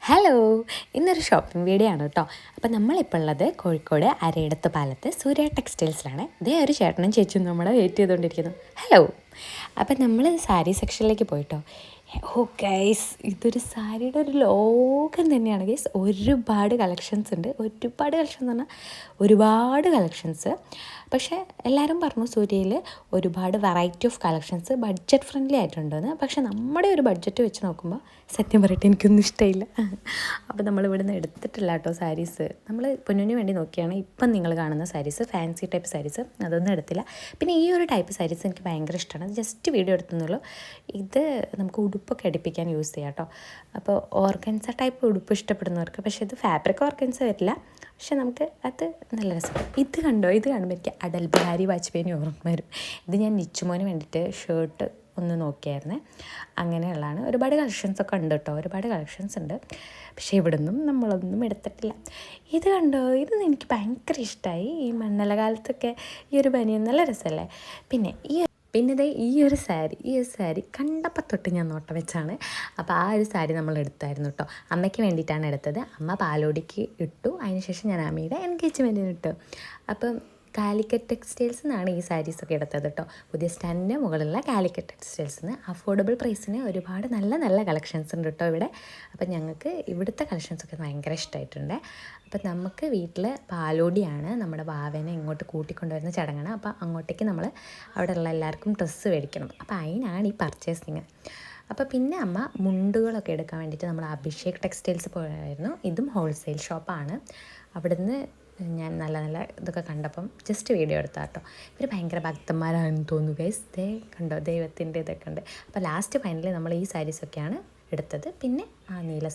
Hello, ഇന്നൊരു shopping video ആണ് കേട്ടോ. അപ്പോൾ നമ്മളിപ്പോൾ ഉള്ളത് കോഴിക്കോട് അരയിടത്ത് പാലത്ത് സൂര്യ ടെക്സ്റ്റൈൽസിലാണ്. ഇതേ ഒരു ചേട്ടനും ചേച്ചിയും നമ്മളെ വെയിറ്റ് ചെയ്തുകൊണ്ടിരിക്കുന്നു. ഹലോ, അപ്പം നമ്മൾ സാരി സെക്ഷനിലേക്ക് പോയിട്ടോ. ഓ ഗൈസ്, ഇതൊരു സാരിയുടെ ഒരു ലോകം തന്നെയാണ് ഗൈസ്. ഒരുപാട് കളക്ഷൻസ് ഉണ്ട്. ഒരുപാട് കളക്ഷൻ എന്ന് പറഞ്ഞാൽ ഒരുപാട് കളക്ഷൻസ്. പക്ഷേ എല്ലാവരും പറഞ്ഞു സൂര്യയിൽ ഒരുപാട് variety of collections budget friendly ആയിട്ടുണ്ടെന്ന്. പക്ഷേ നമ്മുടെ ഒരു ബഡ്ജറ്റ് വെച്ച് നോക്കുമ്പോൾ സത്യം പറയട്ടെ എനിക്കൊന്നും ഇഷ്ടമില്ല. അപ്പോൾ നമ്മൾ ഇവിടുന്ന് എടുത്തിട്ടില്ല കേട്ടോ സാരീസ്. നമ്മൾ പൊന്നിന് വേണ്ടി നോക്കിയാണ് ഇപ്പം നിങ്ങൾ കാണുന്ന സാരീസ്, ഫാൻസി ടൈപ്പ് സാരീസ് അതൊന്നും എടുത്തില്ല. പിന്നെ ഈ ഒരു ടൈപ്പ് സാരീസ് എനിക്ക് ഭയങ്കര ഇഷ്ടമാണ്. ജസ്റ്റ് വീഡിയോ എടുത്തുന്നുള്ളൂ. ഇത് നമുക്ക് ഉടുപ്പൊക്കെ അടുപ്പിക്കാൻ യൂസ് ചെയ്യാം കേട്ടോ. അപ്പോൾ ഓർഗൻസ ടൈപ്പ് ഉടുപ്പ് ഇഷ്ടപ്പെടുന്നവർക്ക്, പക്ഷേ ഇത് ഫാബ്രിക് ഓർഗൻസ വരില്ല, പക്ഷെ നമുക്ക് അത് നല്ല രസമാണ്. ഇത് കണ്ടോ, ഇത് കാണുമ്പോൾ എനിക്ക് അടൽ ബിഹാരി വാജ്പേയിനെ ഓർമ്മ വരും. ഇത് ഞാൻ നിച്ചുമോന് വേണ്ടിയിട്ട് ഷർട്ട് ഒന്ന് നോക്കിയായിരുന്നേ. അങ്ങനെയുള്ളതാണ്. ഒരുപാട് കളക്ഷൻസൊക്കെ ഉണ്ട് കേട്ടോ, ഒരുപാട് കളക്ഷൻസ് ഉണ്ട്. പക്ഷേ ഇവിടുന്നും നമ്മളൊന്നും എടുത്തിട്ടില്ല. ഇത് കണ്ടോ, ഇത് എനിക്ക് ഭയങ്കര ഇഷ്ടമായി. ഈ മണ്ണല കാലത്തൊക്കെ ഈ ഒരു ബനിയൻ നല്ല രസമല്ലേ. പിന്നെ ദേ ഈ ഒരു സാരി കണ്ടപ്പോൾ തൊട്ട് ഞാൻ നോട്ടം വെച്ചാണ്. അപ്പോൾ ആ ഒരു സാരി നമ്മൾ എടുത്തായിരുന്നു കേട്ടോ. അമ്മയ്ക്ക് വേണ്ടിയിട്ടാണ് എടുത്തത്. അമ്മ പാലോടിക്ക് ഇട്ടു, അതിനുശേഷം ഞാൻ അമ്മയുടെ എൻഗേജ്മെൻറ്റിന് ഇട്ടു. അപ്പം കാലിക്കറ്റ് ടെക്സ്റ്റൈൽസ് നിന്നാണ് ഈ സാരീസൊക്കെ എടുത്തത് കേട്ടോ. പുതിയ സ്റ്റാൻഡിൻ്റെ മുകളിലുള്ള കാലിക്കറ്റ് ടെക്സ്റ്റൈൽസിൽ നിന്ന് അഫോർഡബിൾ പ്രൈസിന് ഒരുപാട് നല്ല നല്ല കളക്ഷൻസ് ഉണ്ട് കേട്ടോ ഇവിടെ. അപ്പം ഞങ്ങൾക്ക് ഇവിടുത്തെ കളക്ഷൻസൊക്കെ ഭയങ്കര ഇഷ്ടമായിട്ടുണ്ട്. അപ്പം നമുക്ക് വീട്ടിൽ പാലോടിയാണ് നമ്മുടെ ഭാവനെ ഇങ്ങോട്ട് കൂട്ടിക്കൊണ്ടുവരുന്ന ചടങ്ങാണ്. അപ്പോൾ അങ്ങോട്ടേക്ക് നമ്മൾ അവിടെയുള്ള എല്ലാവർക്കും ഡ്രസ്സ് മേടിക്കണം. അപ്പോൾ അതിനാണ് ഈ പർച്ചേസിങ്. അപ്പോൾ പിന്നെ അമ്മ മുണ്ടുകളൊക്കെ എടുക്കാൻ വേണ്ടിയിട്ട് നമ്മൾ അഭിഷേക് ടെക്സ്റ്റൈൽസ് പോയായിരുന്നു. ഇതും ഹോൾസെയിൽ ഷോപ്പാണ്. അവിടുന്ന് ഞാൻ നല്ല നല്ല ഇതൊക്കെ കണ്ടപ്പം ജസ്റ്റ് വീഡിയോ എടുത്താൽ കേട്ടോ. ഇവർ ഭയങ്കര ഭക്തന്മാരാണെന്ന് തോന്നുന്നു ഗൈസ്. കണ്ടോ, ദൈവത്തിൻ്റെ ഇതൊക്കെ ഉണ്ട്. അപ്പോൾ ലാസ്റ്റ് ഫൈനലി നമ്മൾ ഈ സാരീസൊക്കെയാണ് എടുത്തത്. പിന്നെ ആ നീല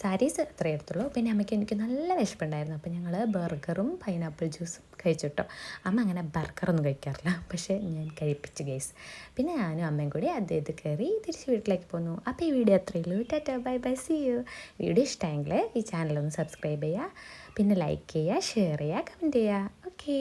സാരീസ് അത്രയേ എടുത്തുള്ളൂ. പിന്നെ അമ്മയ്ക്ക് എനിക്ക് നല്ല വിശപ്പുണ്ടായിരുന്നു. അപ്പോൾ ഞങ്ങൾ ബർഗറും പൈനാപ്പിൾ ജ്യൂസും കഴിച്ചു കേട്ടോ. അമ്മ അങ്ങനെ ബർഗറൊന്നും കഴിക്കാറില്ല, പക്ഷേ ഞാൻ കഴിപ്പിച്ചു ഗൈസ്. പിന്നെ ഞാനും അമ്മയും കൂടി ഇത് കയറി തിരിച്ച് വീട്ടിലേക്ക് പോന്നു. അപ്പോൾ ഈ വീഡിയോ അത്രയേ ഉള്ളൂ. Tata, bye bye, see you. Video ഇഷ്ടമെങ്കിൽ ഈ ചാനലൊന്ന് സബ്സ്ക്രൈബ് ചെയ്യുക, പിന്നെ ലൈക്ക് ചെയ്യുക, ഷെയർ ചെയ്യുക, കമൻറ്റ് ചെയ്യുക. ഓക്കേ.